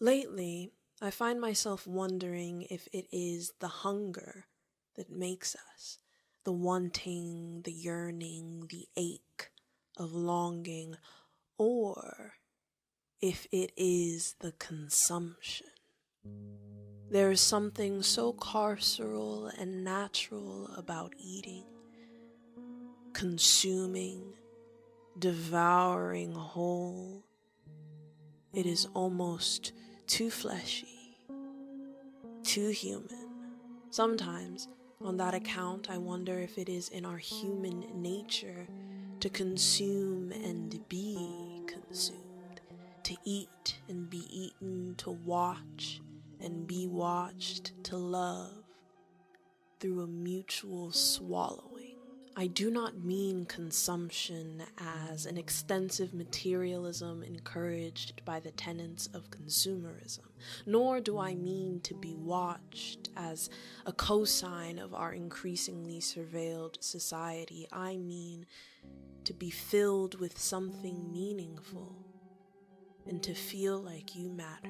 Lately, I find myself wondering if it is the hunger that makes us, the wanting, the yearning, the ache of longing, or if it is the consumption. There is something so carceral and natural about eating, consuming, devouring whole. It is almost too fleshy, too human. Sometimes, on that account, I wonder if it is in our human nature to consume and be consumed, to eat and be eaten, to watch and be watched, to love through a mutual swallowing. I do not mean consumption as an extensive materialism encouraged by the tenets of consumerism, nor do I mean to be watched as a cosign of our increasingly surveilled society. I mean to be filled with something meaningful and to feel like you matter.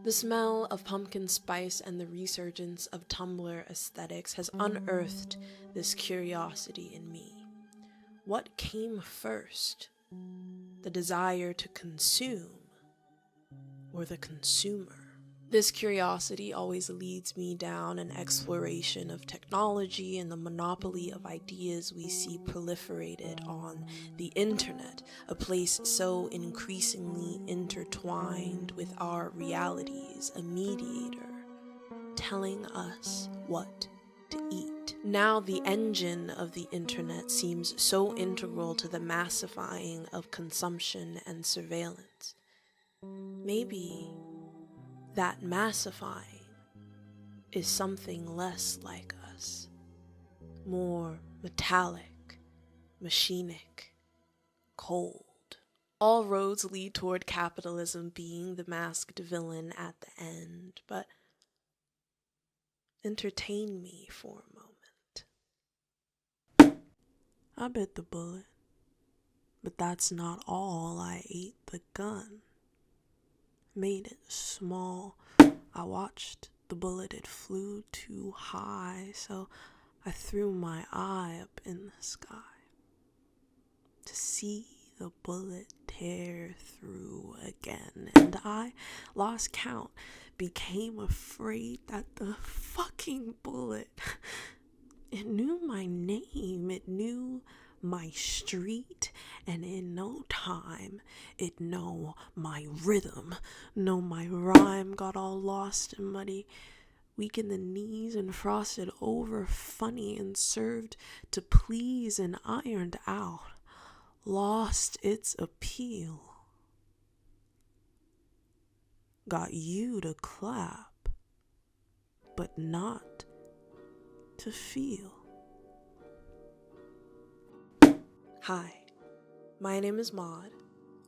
The smell of pumpkin spice and the resurgence of Tumblr aesthetics has unearthed this curiosity in me. What came first? The desire to consume or the consumer? This curiosity always leads me down an exploration of technology and the monopoly of ideas we see proliferated on the internet, a place so increasingly intertwined with our realities, a mediator telling us what to eat. Now the engine of the internet seems so integral to the massifying of consumption and surveillance. Maybe that massifying is something less like us, more metallic, machinic, cold. All roads lead toward capitalism being the masked villain at the end, but entertain me for a moment. I bit the bullet, but that's not all. I ate the gun. Made it small. I watched the bullet, it flew too high, so I threw my eye up in the sky to see the bullet tear through again, and I lost count, became afraid that the fucking bullet, it knew my name, it knew my street, and in no time it know my rhythm, know my rhyme, got all lost and muddy, weak in the knees and frosted over funny and served to please and ironed out, lost its appeal, got you to clap but not to feel. Hi, my name is Maud,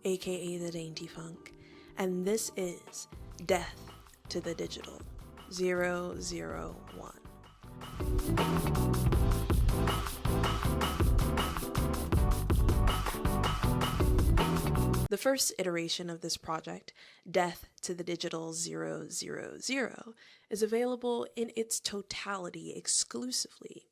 aka the Dainty Funk, and this is Death to the Digital 001. The first iteration of this project, Death to the Digital 000, is available in its totality exclusively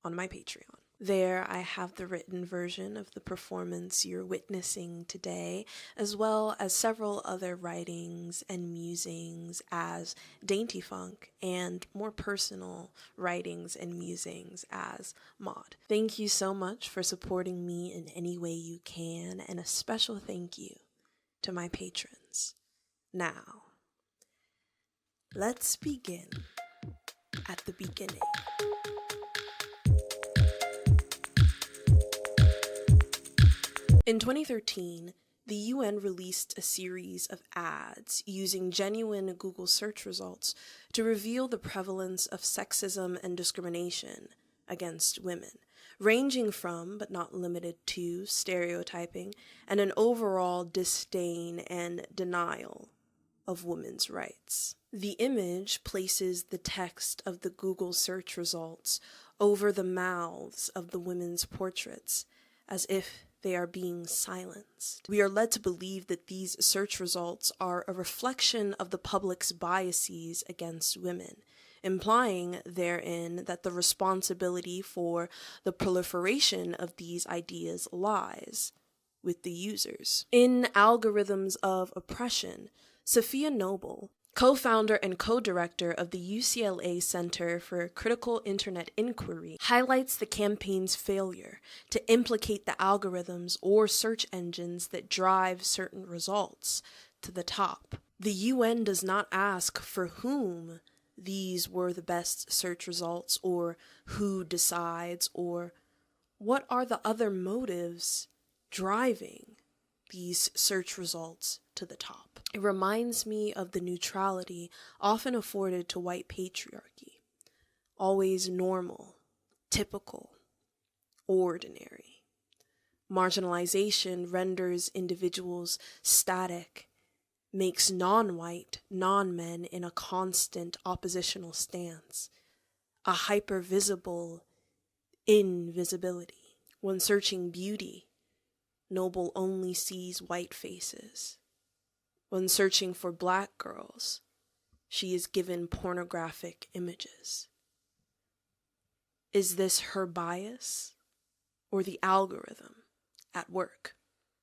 on my Patreon. There I have the written version of the performance you're witnessing today, as well as several other writings and musings as Dainty Funk, and more personal writings and musings as Maud. Thank you so much for supporting me in any way you can, and a special thank you to my patrons. Now, let's begin at the beginning. In 2013, the UN released a series of ads using genuine Google search results to reveal the prevalence of sexism and discrimination against women, ranging from, but not limited to, stereotyping and an overall disdain and denial of women's rights. The image places the text of the Google search results over the mouths of the women's portraits, as if they are being silenced. We are led to believe that these search results are a reflection of the public's biases against women, implying therein that the responsibility for the proliferation of these ideas lies with the users. In Algorithms of Oppression, Safiya Noble, co-founder and co-director of the UCLA Center for Critical Internet Inquiry, highlights the campaign's failure to implicate the algorithms or search engines that drive certain results to the top. The UN does not ask for whom these were the best search results, or who decides, or what are the other motives driving these search results to the top. It reminds me of the neutrality often afforded to white patriarchy. Always normal, typical, ordinary. Marginalization renders individuals static, makes non-white, non-men in a constant oppositional stance, a hyper-visible invisibility. When searching beauty, Noble only sees white faces. When searching for black girls, she is given pornographic images. Is this her bias or the algorithm at work?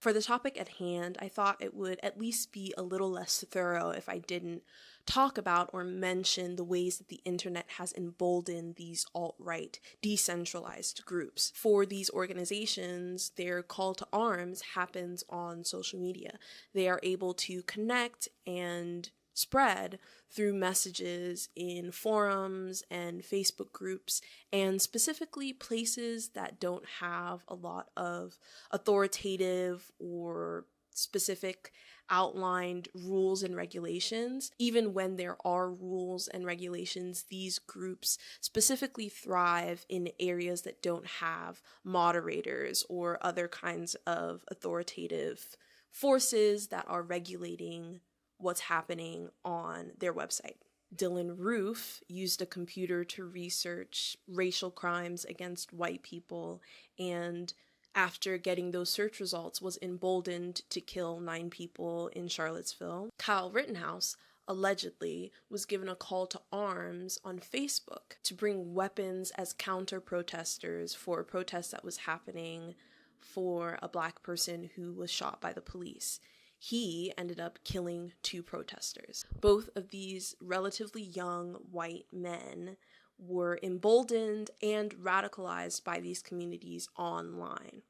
For the topic at hand, I thought it would at least be a little less thorough if I didn't talk about or mention the ways that the internet has emboldened these alt-right, decentralized groups. For these organizations, their call to arms happens on social media. They are able to connect and spread through messages in forums and Facebook groups, and specifically places that don't have a lot of authoritative or specific outlined rules and regulations. Even when there are rules and regulations, these groups specifically thrive in areas that don't have moderators or other kinds of authoritative forces that are regulating what's happening on their website. Dylan Roof used a computer to research racial crimes against white people, and after getting those search results was emboldened to kill 9 people in Charlottesville. Kyle Rittenhouse allegedly was given a call to arms on Facebook to bring weapons as counter-protesters for a protest that was happening for a black person who was shot by the police. He ended up killing 2 protesters. Both of these relatively young white men were emboldened and radicalized by these communities online.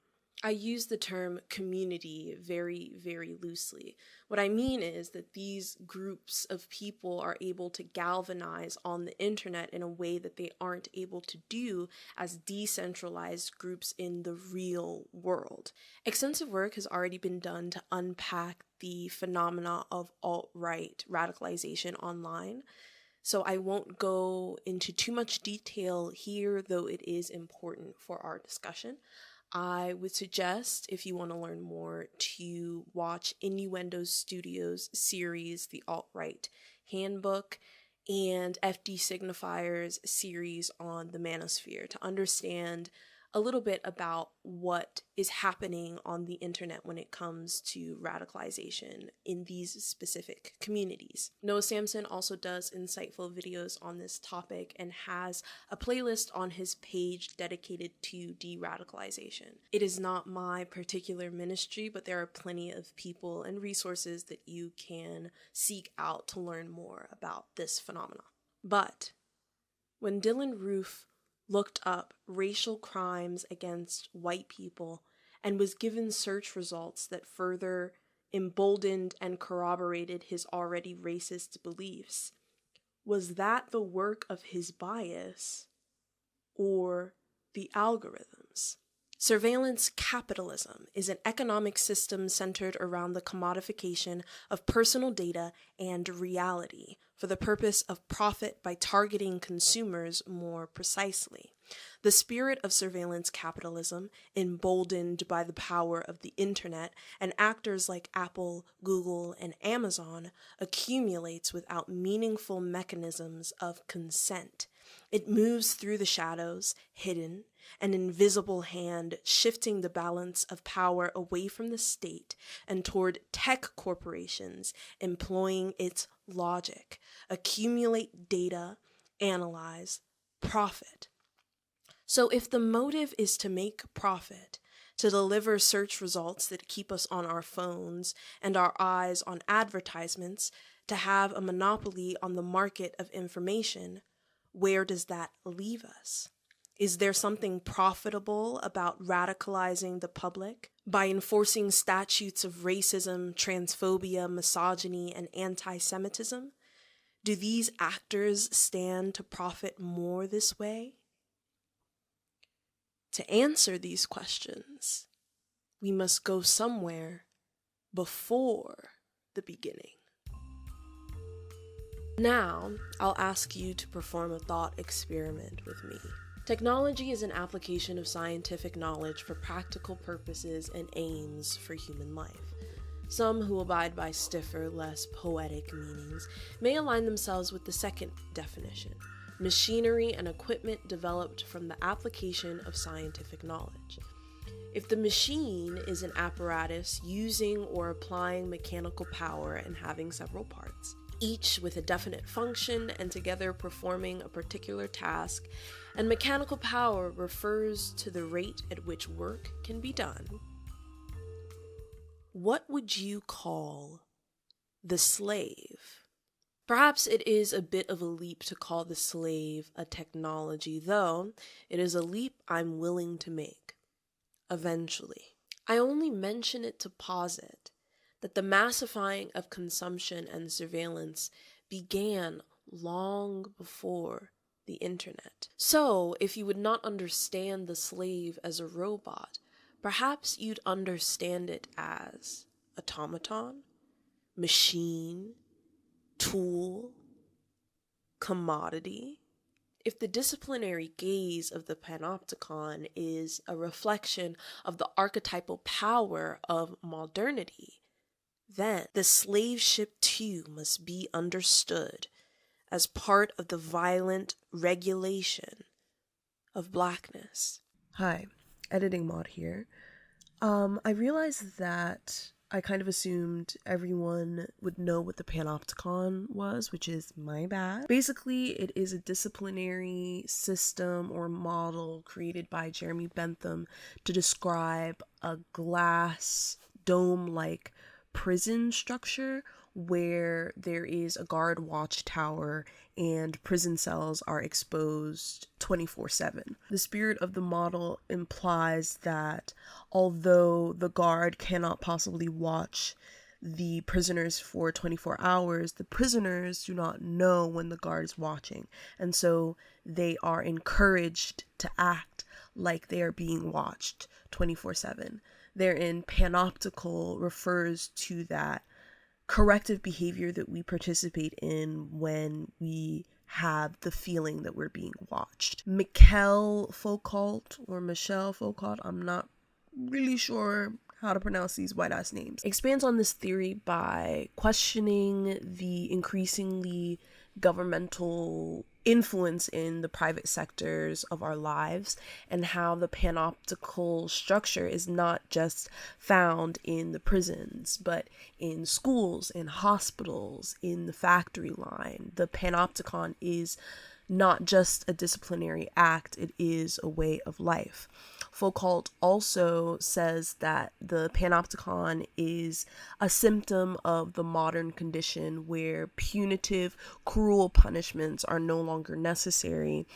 I use the term community very, very loosely. What I mean is that these groups of people are able to galvanize on the internet in a way that they aren't able to do as decentralized groups in the real world. Extensive work has already been done to unpack the phenomena of alt-right radicalization online, so I won't go into too much detail here, though it is important for our discussion. I would suggest, if you want to learn more, to watch Innuendo Studios' series, The Alt-Right Handbook, and FD Signifier's series on the Manosphere, to understand a little bit about what is happening on the internet when it comes to radicalization in these specific communities. Noah Samson also does insightful videos on this topic and has a playlist on his page dedicated to de-radicalization. It is not my particular ministry, but there are plenty of people and resources that you can seek out to learn more about this phenomenon. But when Dylan Roof looked up racial crimes against white people and was given search results that further emboldened and corroborated his already racist beliefs, was that the work of his bias or the algorithms? Surveillance capitalism is an economic system centered around the commodification of personal data and reality for the purpose of profit by targeting consumers more precisely. The spirit of surveillance capitalism, emboldened by the power of the internet and actors like Apple, Google, and Amazon, accumulates without meaningful mechanisms of consent. It moves through the shadows, hidden, an invisible hand shifting the balance of power away from the state and toward tech corporations employing its logic, accumulate data, analyze, profit. So if the motive is to make profit, to deliver search results that keep us on our phones and our eyes on advertisements, to have a monopoly on the market of information, where does that leave us? Is there something profitable about radicalizing the public by enforcing statutes of racism, transphobia, misogyny, and anti-Semitism? Do these actors stand to profit more this way? To answer these questions, we must go somewhere before the beginning. Now, I'll ask you to perform a thought experiment with me. Technology is an application of scientific knowledge for practical purposes and aims for human life. Some who abide by stiffer, less poetic meanings may align themselves with the second definition: machinery and equipment developed from the application of scientific knowledge. If the machine is an apparatus using or applying mechanical power and having several parts, each with a definite function and together performing a particular task, and mechanical power refers to the rate at which work can be done, what would you call the slave? Perhaps it is a bit of a leap to call the slave a technology, though it is a leap I'm willing to make. Eventually. I only mention it to posit that the massifying of consumption and surveillance began long before the internet. So, if you would not understand the slave as a robot, perhaps you'd understand it as automaton, machine, tool, commodity. If the disciplinary gaze of the Panopticon is a reflection of the archetypal power of modernity, then the slave ship too must be understood as part of the violent regulation of blackness. Hi, editing mod here. I realized that I kind of assumed everyone would know what the Panopticon was, which is my bad. Basically, it is a disciplinary system or model created by Jeremy Bentham to describe a glass dome-like prison structure where there is a guard watchtower and prison cells are exposed 24/7. The spirit of the model implies that although the guard cannot possibly watch the prisoners for 24 hours, the prisoners do not know when the guard is watching, and so they are encouraged to act like they are being watched 24/7. Therein, panoptical refers to that corrective behavior that we participate in when we have the feeling that we're being watched. Michel Foucault, I'm not really sure how to pronounce these white-ass names, expands on this theory by questioning the increasingly governmental influence in the private sectors of our lives and how the panoptical structure is not just found in the prisons, but in schools, in hospitals, in the factory line. The panopticon is not just a disciplinary act, it is a way of life. Foucault also says that the panopticon is a symptom of the modern condition where punitive, cruel punishments are no longer necessary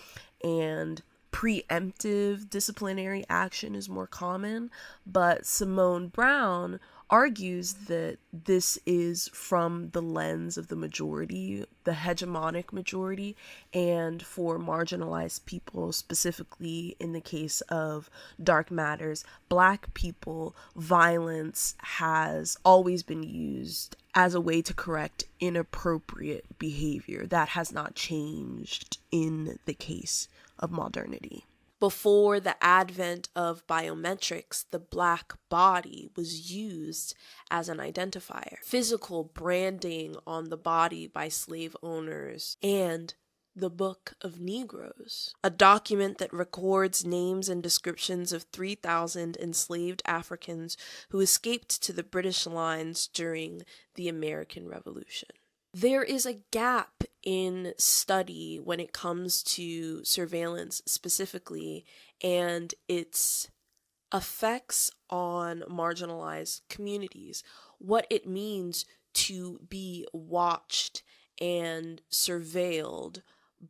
and preemptive disciplinary action is more common. But Simone Browne argues that this is from the lens of the majority, the hegemonic majority, and for marginalized people, specifically in the case of dark matters, Black people, violence has always been used as a way to correct inappropriate behavior. That has not changed in the case of modernity. Before the advent of biometrics, the Black body was used as an identifier. Physical branding on the body by slave owners and the Book of Negroes, a document that records names and descriptions of 3,000 enslaved Africans who escaped to the British lines during the American Revolution. There is a gap in study when it comes to surveillance specifically and its effects on marginalized communities, what it means to be watched and surveilled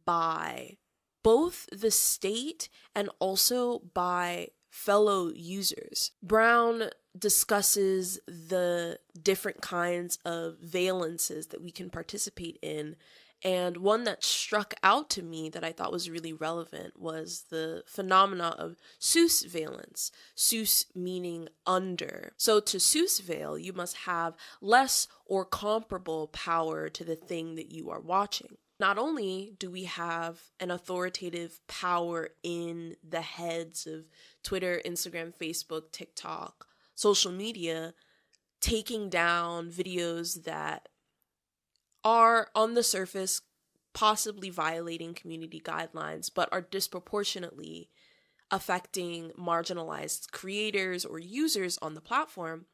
by both the state and also by fellow users. Browne discusses the different kinds of valences that we can participate in, and one that struck out to me that I thought was really relevant was the phenomena of sousvalence. Sous meaning under. So to sousveil, you must have less or comparable power to the thing that you are watching. Not only do we have an authoritative power in the heads of Twitter, Instagram, Facebook, TikTok, social media, taking down videos that are on the surface possibly violating community guidelines, but are disproportionately affecting marginalized creators or users on the platform,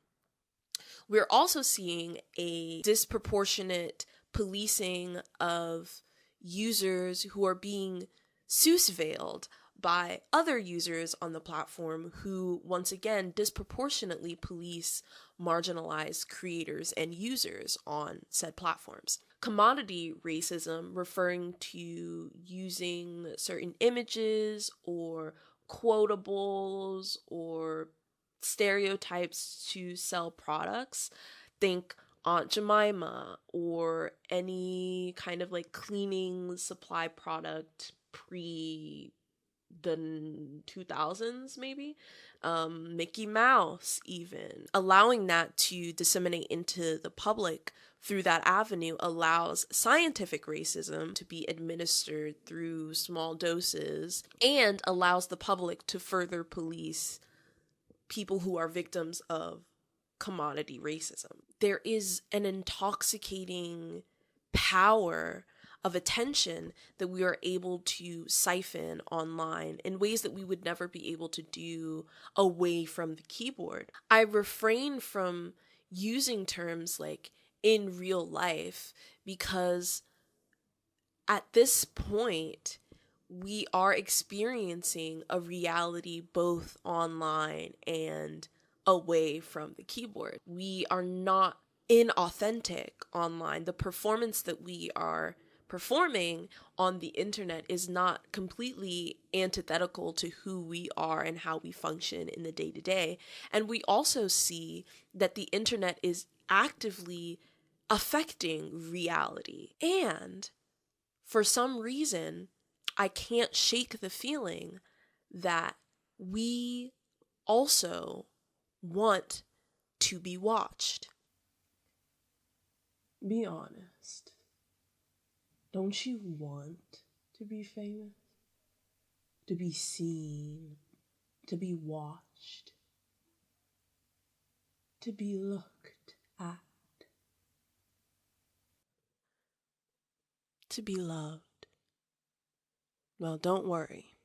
we're also seeing a disproportionate policing of users who are being sousveiled by other users on the platform who, once again, disproportionately police marginalized creators and users on said platforms. Commodity racism, referring to using certain images or quotables or stereotypes to sell products. Think Aunt Jemima or any kind of like cleaning supply product pre the 2000s maybe, Mickey Mouse even. Allowing that to disseminate into the public through that avenue allows scientific racism to be administered through small doses and allows the public to further police people who are victims of commodity racism. There is an intoxicating power of attention that we are able to siphon online in ways that we would never be able to do away from the keyboard. I refrain from using terms like in real life because at this point, we are experiencing a reality both online and away from the keyboard. We are not inauthentic online. The performance that we are performing on the internet is not completely antithetical to who we are and how we function in the day-to-day. And we also see that the internet is actively affecting reality. And for some reason, I can't shake the feeling that we also want to be watched. Be honest. Don't you want to be famous? To be seen? To be watched? To be looked at? To be loved? Well, don't worry.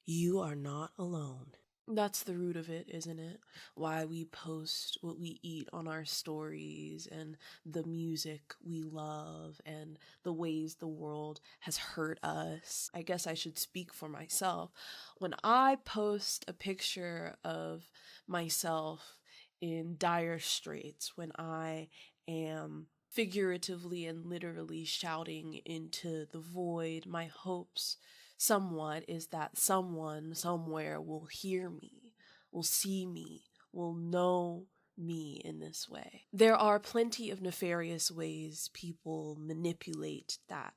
You are not alone. That's the root of it, isn't it? Why we post what we eat on our stories and the music we love and the ways the world has hurt us. I guess I should speak for myself. When I post a picture of myself in dire straits, when I am figuratively and literally shouting into the void, my hopes somewhat is that someone somewhere will hear me, will see me, will know me in this way. There are plenty of nefarious ways people manipulate that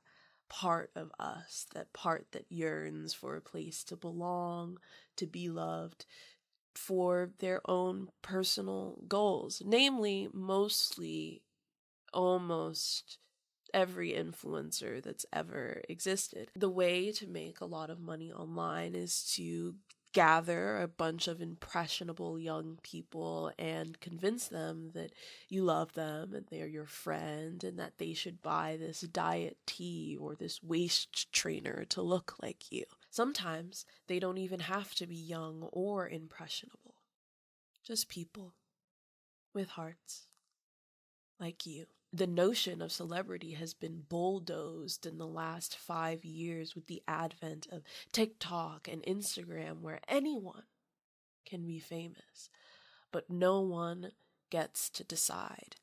part of us, that part that yearns for a place to belong, to be loved, for their own personal goals, namely mostly almost every influencer that's ever existed. The way to make a lot of money online is to gather a bunch of impressionable young people and convince them that you love them and they're your friend and that they should buy this diet tea or this waist trainer to look like you. Sometimes they don't even have to be young or impressionable. Just people with hearts like you. The notion of celebrity has been bulldozed in the last 5 years with the advent of TikTok and Instagram, where anyone can be famous, but no one gets to decide.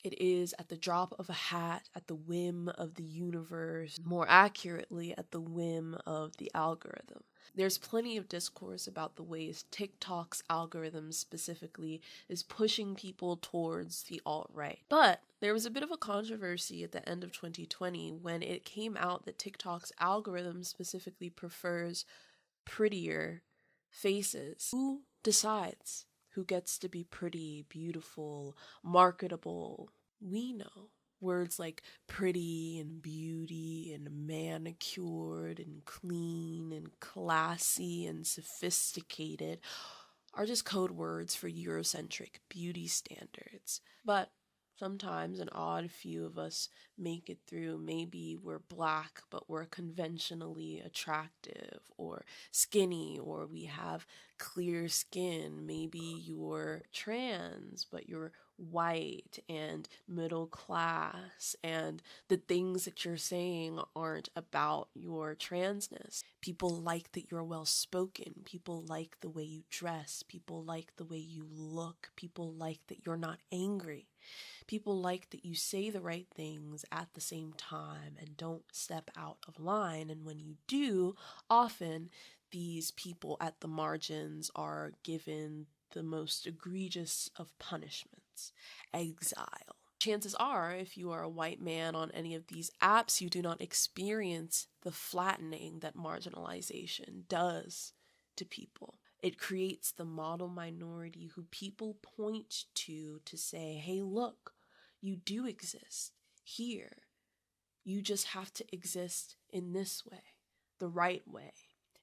It is at the drop of a hat, at the whim of the universe, more accurately, at the whim of the algorithm. There's plenty of discourse about the ways TikTok's algorithm specifically is pushing people towards the alt-right. But there was a bit of a controversy at the end of 2020 when it came out that TikTok's algorithm specifically prefers prettier faces. Who decides who gets to be pretty, beautiful, marketable? We know. Words like pretty and beauty and manicured and clean and classy and sophisticated are just code words for Eurocentric beauty standards. But sometimes an odd few of us make it through. Maybe we're black, but we're conventionally attractive, or skinny, or we have clear skin. Maybe you're trans, but you're white and middle class, and the things that you're saying aren't about your transness. People like that you're well spoken. People like the way you dress. People like the way you look. People like that you're not angry. People like that you say the right things at the same time and don't step out of line. And when you do, often these people at the margins are given the most egregious of punishments: exile. Chances are, if you are a white man on any of these apps, you do not experience the flattening that marginalization does to people. It creates the model minority who people point to say, hey, look, you do exist here. You just have to exist in this way, the right way,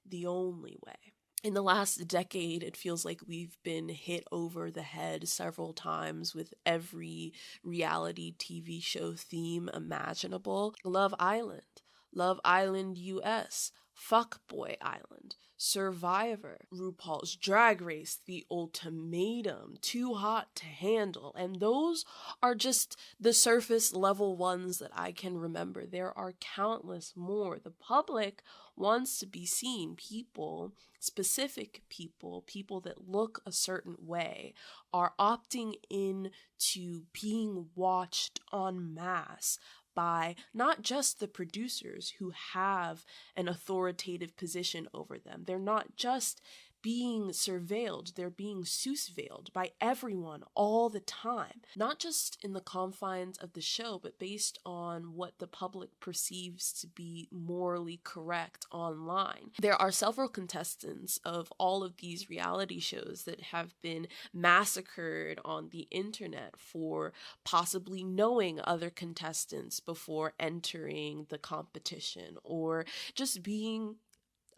the only way. In the last decade, it feels like we've been hit over the head several times with every reality TV show theme imaginable. Love Island US, Fuckboy Island, Survivor, RuPaul's Drag Race, The Ultimatum, Too Hot to Handle, and those are just the surface level ones that I can remember. There are countless more. The public wants to be seen. People, specific people, people that look a certain way, are opting in to being watched en masse by not just the producers who have an authoritative position over them. They're not just being surveilled, they're being sousveilled by everyone all the time. Not just in the confines of the show, but based on what the public perceives to be morally correct online. There are several contestants of all of these reality shows that have been massacred on the internet for possibly knowing other contestants before entering the competition, or just being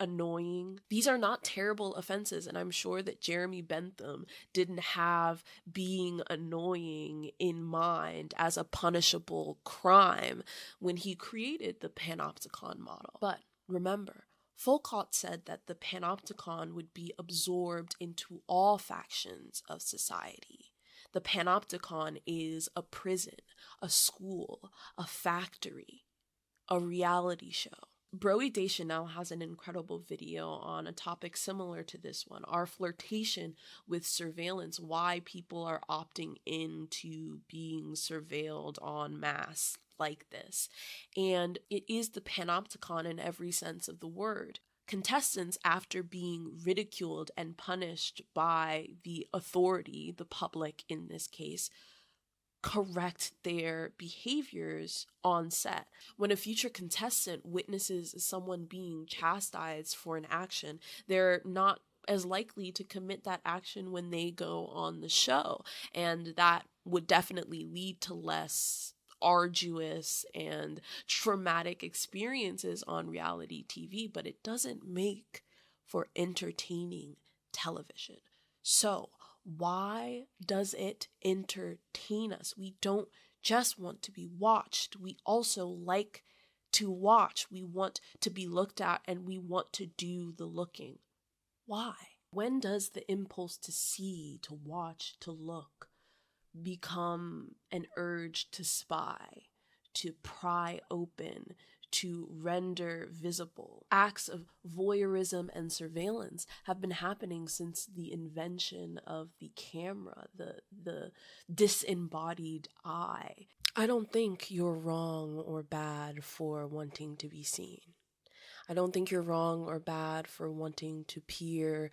annoying. These are not terrible offenses, and I'm sure that Jeremy Bentham didn't have being annoying in mind as a punishable crime when he created the Panopticon model. But remember, Foucault said that the Panopticon would be absorbed into all factions of society. The Panopticon is a prison, a school, a factory, a reality show. Broey Deschanel has an incredible video on a topic similar to this one, our flirtation with surveillance, why people are opting into being surveilled en masse like this. And it is the Panopticon in every sense of the word. Contestants, after being ridiculed and punished by the authority, the public in this case, correct their behaviors on set. When a future contestant witnesses someone being chastised for an action, they're not as likely to commit that action when they go on the show. And that would definitely lead to less arduous and traumatic experiences on reality TV, but it doesn't make for entertaining television. So why does it entertain us? We don't just want to be watched. We also like to watch. We want to be looked at, and we want to do the looking. Why? When does the impulse to see, to watch, to look become an urge to spy, to pry open, to render visible? Acts of voyeurism and surveillance have been happening since the invention of the camera, the disembodied eye. I don't think you're wrong or bad for wanting to be seen. I don't think you're wrong or bad for wanting to peer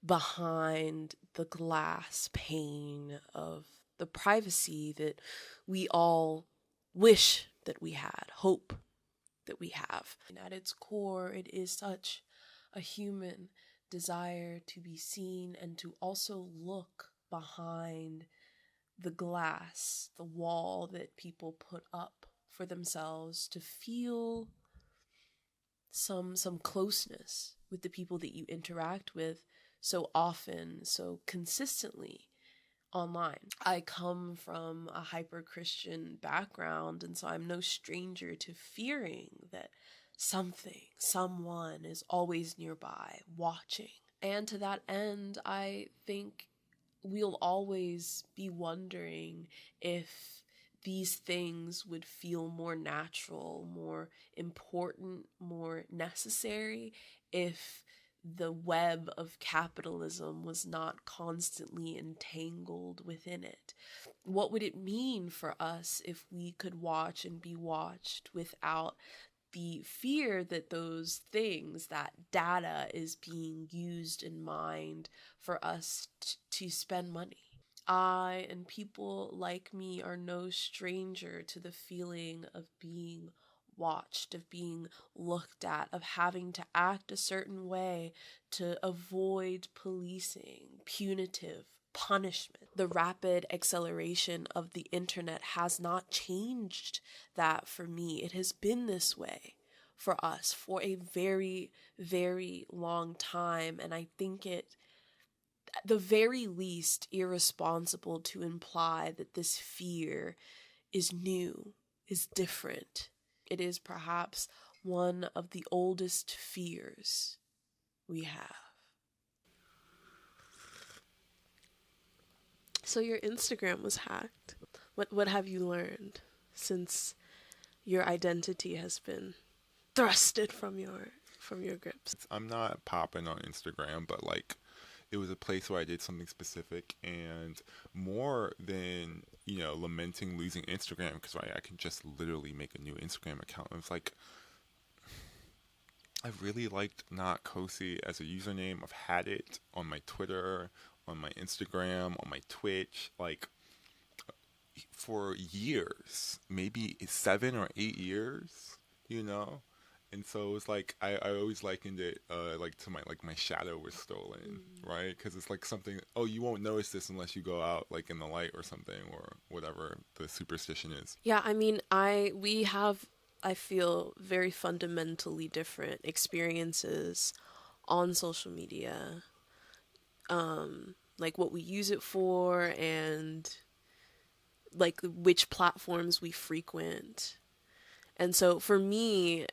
behind the glass pane of the privacy that we all wish that we had, hope that we have. And at its core, it is such a human desire to be seen and to also look behind the glass, the wall that people put up for themselves, to feel some closeness with the people that you interact with so often, so consistently online. I come from a hyper-Christian background, and so I'm no stranger to fearing that someone is always nearby, watching. And to that end, I think we'll always be wondering if these things would feel more natural, more important, more necessary if the web of capitalism was not constantly entangled within it. What would it mean for us if we could watch and be watched without the fear that those things, that data, is being used and mined for us to spend money? I and people like me are no stranger to the feeling of being watched, of being looked at, of having to act a certain way to avoid policing, punitive punishment. The rapid acceleration of the internet has not changed that for me. It has been this way for us for a very, very long time, and I think it, at the very least, irresponsible to imply that this fear is new, is different. It is perhaps one of the oldest fears we have. So your Instagram was hacked. What have you learned since your identity has been thrusted from your grips? I'm not popping on Instagram, but like, it was a place where I did something specific, and more than, lamenting losing Instagram, because I can just literally make a new Instagram account. It's like, I really liked Not Cozy as a username. I've had it on my Twitter, on my Instagram, on my Twitch, like, for years, maybe 7 or 8 years, And so it was like, I always likened it like to my shadow was stolen, right? Because it's like something, you won't notice this unless you go out like in the light or something, or whatever the superstition is. Yeah, I mean, we have, I feel, very fundamentally different experiences on social media, like what we use it for, and like which platforms we frequent. And so for me,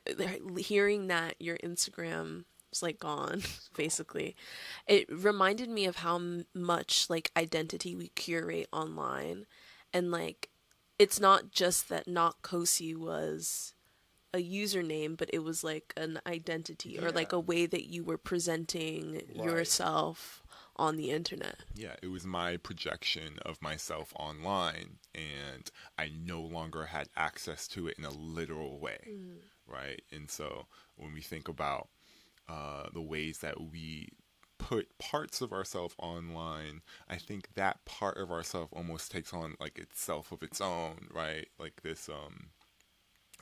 hearing that your Instagram is like gone, basically, it reminded me of how much like identity we curate online. And like, it's not just that Not Cozy was a username, but it was like an identity, or like a way that you were presenting yourself on the internet. Yeah, it was my projection of myself online, and I no longer had access to it in a literal way, right? And so when we think about the ways that we put parts of ourselves online, I think that part of ourselves almost takes on like itself of its own, right? Like this,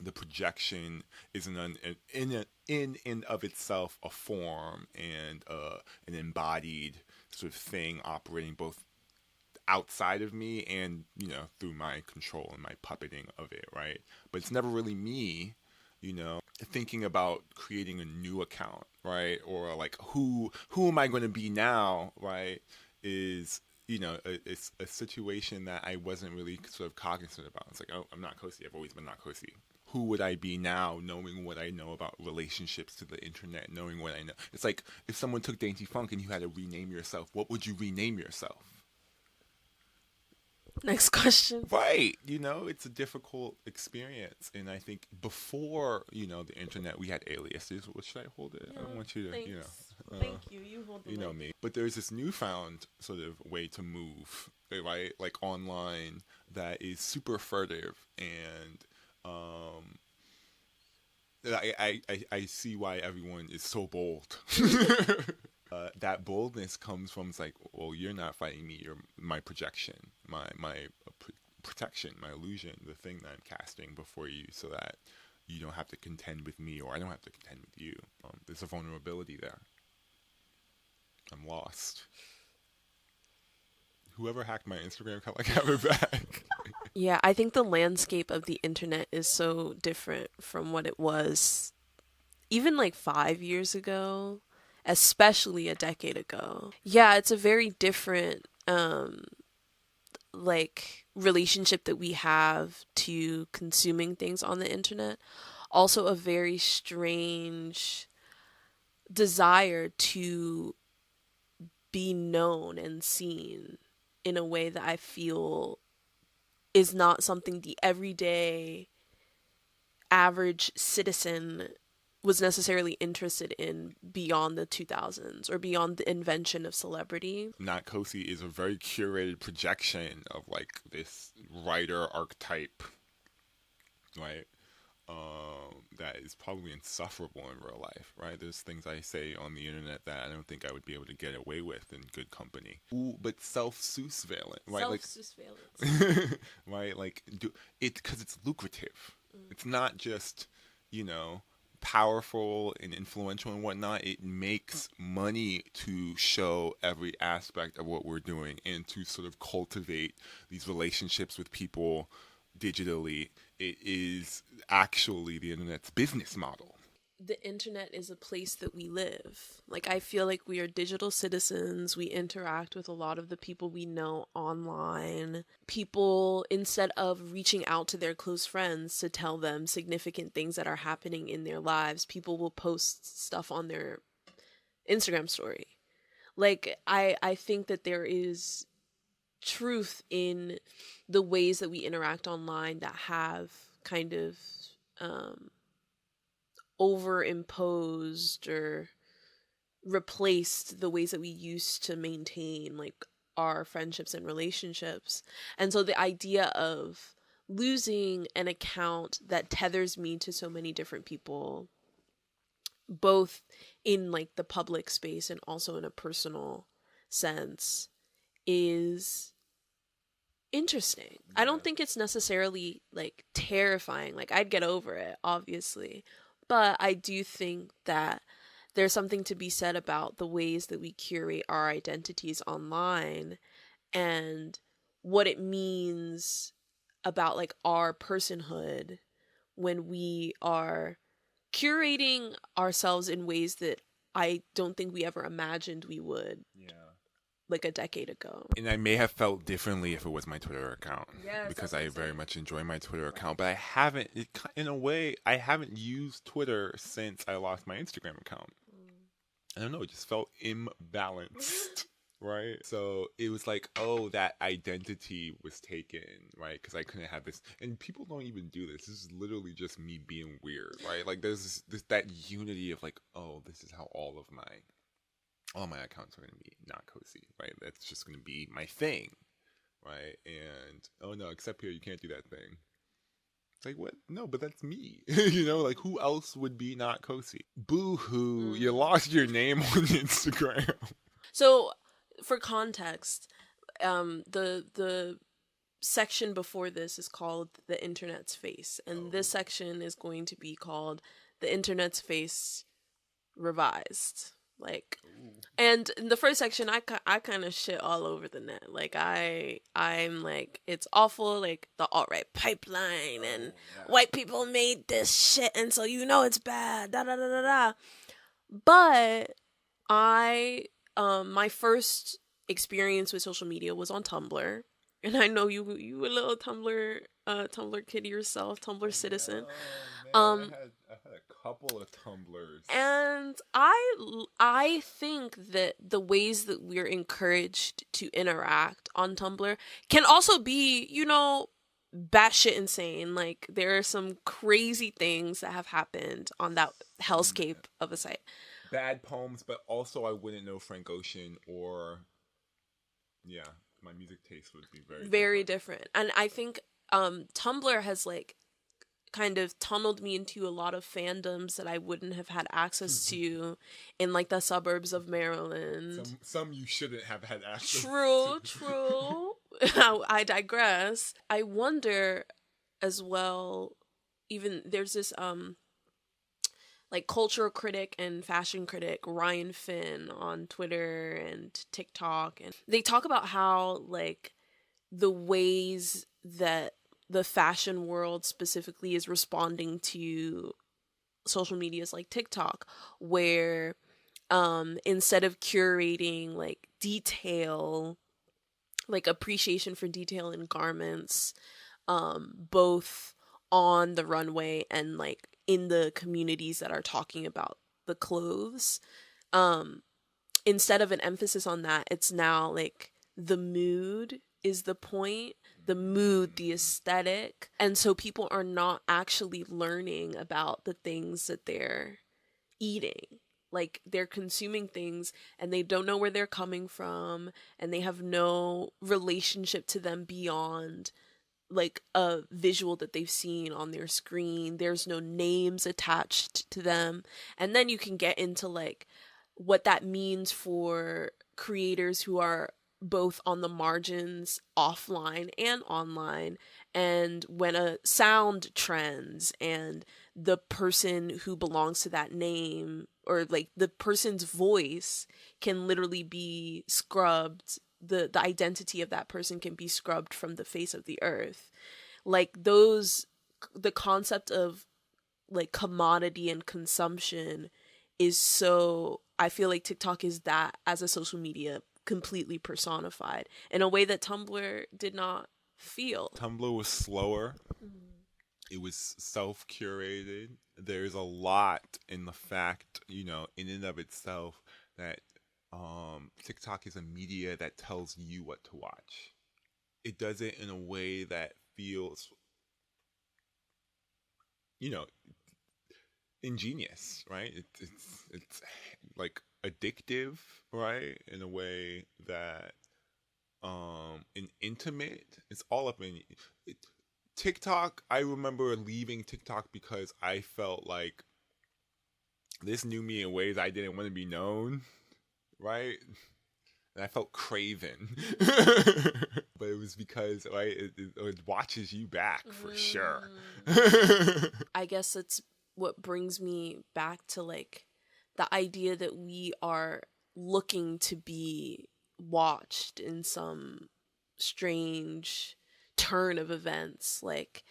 the projection is in and of itself a form and an embodied sort of thing operating both outside of me and, through my control and my puppeting of it, right? But it's never really me. you know, thinking about creating a new account, right? Or like who am I going to be now, right? Is, you know, it's a situation that I wasn't really sort of cognizant about. It's like, oh, I'm not Kosi. I've always been not Kosi. Who would I be now, knowing what I know about relationships to the internet, knowing what I know? It's like if someone took Dainty Funk and you had to rename yourself, what would you rename yourself? Next question. Right. You know, it's a difficult experience. And I think before, you know, the internet, we had aliases. What should I hold it? I don't want you to, thanks. you know. Thank you. You hold the You know mic. me. But there's this newfound sort of way to move, right? Like online that is super furtive. And I see why everyone is so bold. That boldness comes from, it's like, well, you're not fighting me. You're my projection, my protection, my illusion, the thing that I'm casting before you, so that you don't have to contend with me, or I don't have to contend with you. There's a vulnerability there. I'm lost. Whoever hacked my Instagram account, like, have it back. Yeah, I think the landscape of the internet is so different from what it was even like 5 years ago, especially a decade ago. Yeah, it's a very different like relationship that we have to consuming things on the internet. Also a very strange desire to be known and seen in a way that I feel is not something the everyday average citizen was necessarily interested in beyond the 2000s or beyond the invention of celebrity. Not Kosi is a very curated projection of like this writer archetype, right? That is probably insufferable in real life, right? There's things I say on the internet that I don't think I would be able to get away with in good company. Ooh, but self-sousvalent, right? Self-sousvalent. Right? Like, because it's lucrative. It's not just, you know, powerful and influential and whatnot. It makes money to show every aspect of what we're doing and to sort of cultivate these relationships with people digitally. It is actually the internet's business model. The internet is a place that we live. Like, I feel like we are digital citizens. We interact with a lot of the people we know online. People, instead of reaching out to their close friends to tell them significant things that are happening in their lives, people will post stuff on their Instagram story. Like, I think that there is truth in the ways that we interact online that have kind of overimposed or replaced the ways that we used to maintain like our friendships and relationships. And so the idea of losing an account that tethers me to so many different people, both in like the public space and also in a personal sense, is interesting. I don't think it's necessarily like terrifying. Like, I'd get over it, obviously. But I do think that there's something to be said about the ways that we curate our identities online and what it means about like our personhood when we are curating ourselves in ways that I don't think we ever imagined we would. Yeah. Like a decade ago. And I may have felt differently if it was my Twitter account. Yes, because I very much enjoy my Twitter account. But I haven't, in a way, I haven't used Twitter since I lost my Instagram account. I don't know, it just felt imbalanced, right? So it was like, oh, that identity was taken, right? Because I couldn't have this. And people don't even do this. This is literally just me being weird, right? Like, there's that unity of like, oh, this is how all my accounts are going to be not Kosi, right? That's just going to be my thing, right? And, oh no, except here, you can't do that thing. It's like, what? No, but that's me. You know, like, who else would be not Kosi? Boo-hoo, you lost your name on Instagram. So, for context, the section before this is called The Internet's Face. And this section is going to be called The Internet's Face Revised. Like, and in the first section, I kind of shit all over the net. Like, I'm like, it's awful. Like, the alt-right pipeline and white people made this shit, and so it's bad. Da da da da da. But my first experience with social media was on Tumblr, and I know you a little Tumblr kid yourself, Tumblr citizen. I had a couple of Tumblrs, and I think that the ways that we're encouraged to interact on Tumblr can also be, batshit insane. Like, there are some crazy things that have happened on that hellscape of a site. Bad poems, but also I wouldn't know Frank Ocean, or my music taste would be very different. And I think Tumblr has like kind of tunneled me into a lot of fandoms that I wouldn't have had access to in like the suburbs of Maryland. Some you shouldn't have had access to. True. I digress. I wonder as well, even there's this like cultural critic and fashion critic Ryan Finn on Twitter and TikTok, and they talk about how like the ways that the fashion world specifically is responding to social medias like TikTok, where instead of curating like detail, like appreciation for detail in garments, both on the runway and like in the communities that are talking about the clothes, instead of an emphasis on that, it's now like the mood is the point, the mood, the aesthetic. And so people are not actually learning about the things that they're eating. Like, they're consuming things and they don't know where they're coming from, and they have no relationship to them beyond like a visual that they've seen on their screen. There's no names attached to them. And then you can get into like what that means for creators who are both on the margins, offline and online, and when a sound trends and the person who belongs to that name, or like the person's voice, can literally be scrubbed, the identity of that person can be scrubbed from the face of the earth. Like, the concept of like commodity and consumption is so, I feel like TikTok is that as a social media completely personified in a way that Tumblr did not feel. Tumblr was slower. It was self-curated. There's a lot in the fact, in and of itself, that TikTok is a media that tells you what to watch. It does it in a way that feels, ingenious, right? It's like addictive, right? In a way that intimate. It's all up in it. TikTok, I remember leaving TikTok because I felt like this knew me in ways I didn't want to be known, right? And I felt craven. But it was because, right, it watches you back for sure. I guess it's what brings me back to like the idea that we are looking to be watched in some strange turn of events. Like,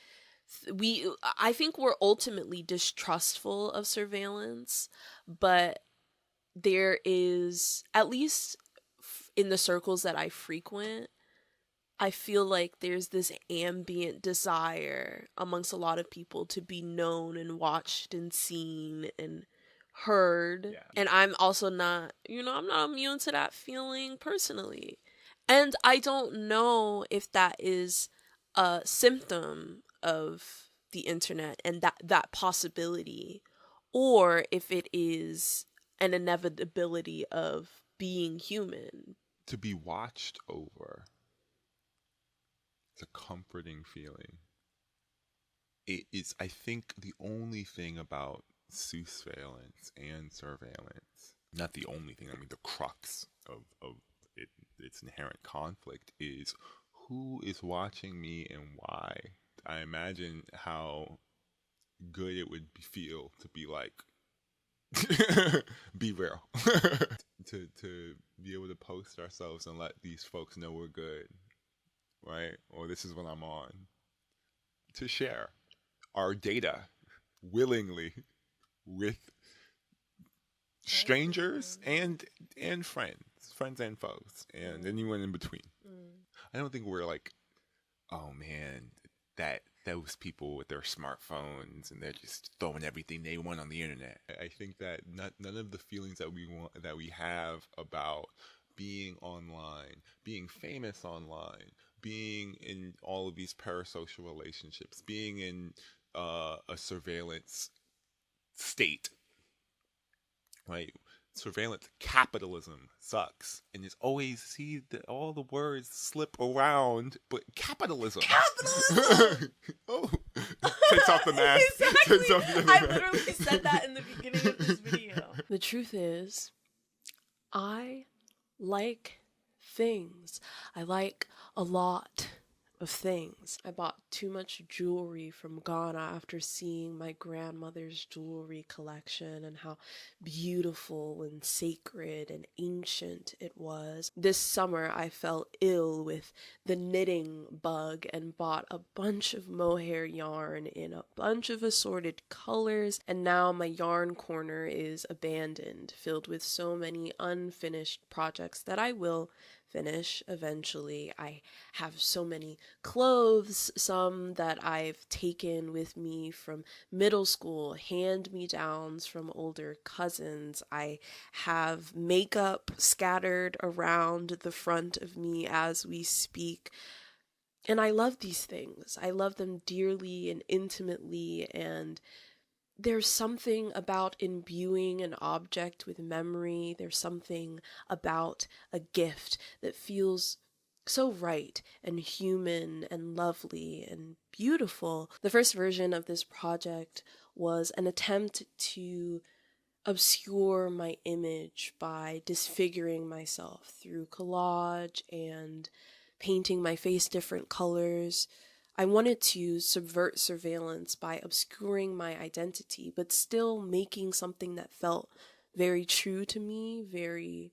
I think we're ultimately distrustful of surveillance, but there is, at least in the circles that I frequent, I feel like there's this ambient desire amongst a lot of people to be known and watched and seen and heard. Yeah. And I'm also not, I'm not immune to that feeling personally. And I don't know if that is a symptom of the internet and that possibility, or if it is an inevitability of being human. To be watched over, it's a comforting feeling. It is, I think, the only thing about surveillance and surveillance, not the only thing, I mean the crux of it, its inherent conflict is who is watching me and why. I imagine how good it would feel to be like, Be real. to be able to post ourselves and let these folks know we're good, right? Or this is what I'm on. To share our data willingly with strangers and friends and foes, and anyone in between. I don't think we're like, oh man, that those people with their smartphones and they're just throwing everything they want on the internet. I think that none of the feelings that we have about being online, being famous online, being in all of these parasocial relationships, being in a surveillance state, right? Surveillance capitalism sucks, and it's always see that all the words slip around, but capitalism. Oh, takes off the mask. Exactly. Takes off the I literally said that in the beginning of this video. The truth is, I like things. I like a lot of things. I bought too much jewelry from Ghana after seeing my grandmother's jewelry collection and how beautiful and sacred and ancient it was. This summer I fell ill with the knitting bug and bought a bunch of mohair yarn in a bunch of assorted colors, and now my yarn corner is abandoned, filled with so many unfinished projects that I will finish eventually. I have so many clothes, some that I've taken with me from middle school, hand-me-downs from older cousins. I have makeup scattered around the front of me as we speak. And I love these things. I love them dearly and intimately, and there's something about imbuing an object with memory. There's something about a gift that feels so right and human and lovely and beautiful. The first version of this project was an attempt to obscure my image by disfiguring myself through collage and painting my face different colors. I wanted to subvert surveillance by obscuring my identity, but still making something that felt very true to me, very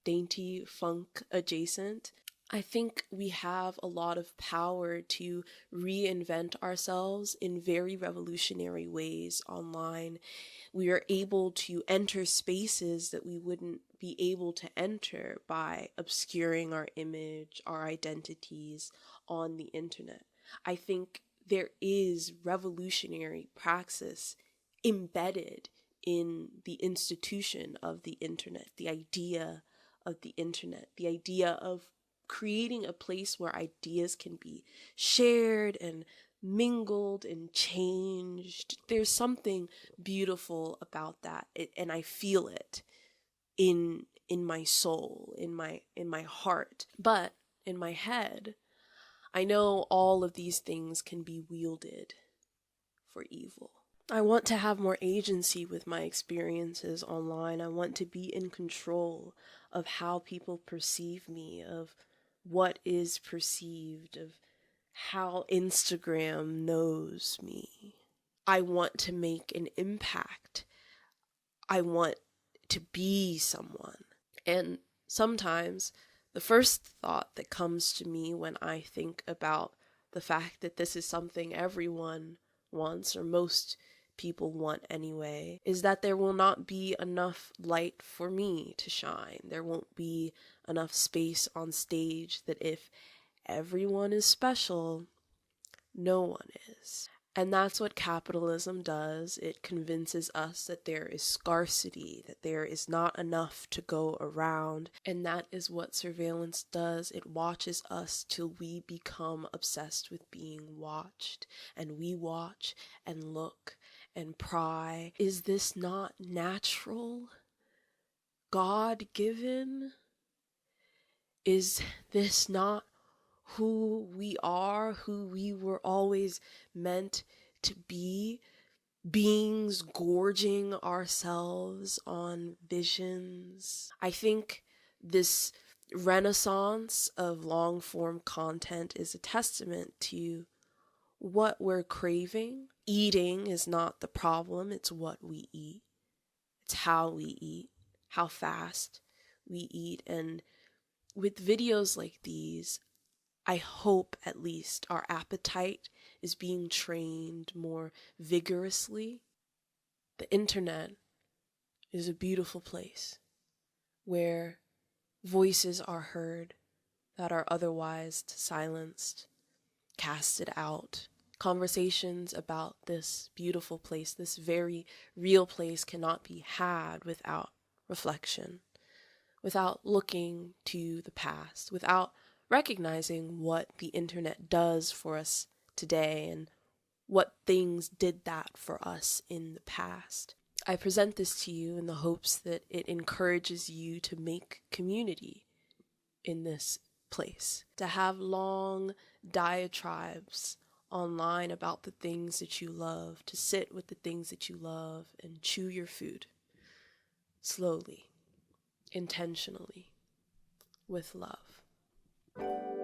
dainty funk adjacent. I think we have a lot of power to reinvent ourselves in very revolutionary ways online. We are able to enter spaces that we wouldn't be able to enter by obscuring our image, our identities on the internet. I think there is revolutionary praxis embedded in the institution of the internet, the idea of the internet, the idea of creating a place where ideas can be shared and mingled and changed. There's something beautiful about that, and I feel it in my soul, in my heart. But in my head, I know all of these things can be wielded for evil. I want to have more agency with my experiences online. I want to be in control of how people perceive me, of what is perceived, of how Instagram knows me. I want to make an impact. I want to be someone. And sometimes the first thought that comes to me when I think about the fact that this is something everyone wants, or most people want anyway, is that there will not be enough light for me to shine. There won't be enough space on stage that if everyone is special, no one is. And that's what capitalism does. It convinces us that there is scarcity, that there is not enough to go around. And that is what surveillance does. It watches us till we become obsessed with being watched. And we watch and look and pry. Is this not natural? God-given? Is this not who we are, who we were always meant to be? Beings gorging ourselves on visions. I think this renaissance of long-form content is a testament to what we're craving. Eating is not the problem, it's what we eat. It's how we eat, how fast we eat. And with videos like these, I hope at least our appetite is being trained more vigorously. The internet is a beautiful place where voices are heard that are otherwise silenced, casted out. Conversations about this beautiful place, this very real place, cannot be had without reflection, without looking to the past, without recognizing what the internet does for us today and what things did that for us in the past. I present this to you in the hopes that it encourages you to make community in this place, to have long diatribes online about the things that you love, to sit with the things that you love and chew your food slowly, intentionally, with love.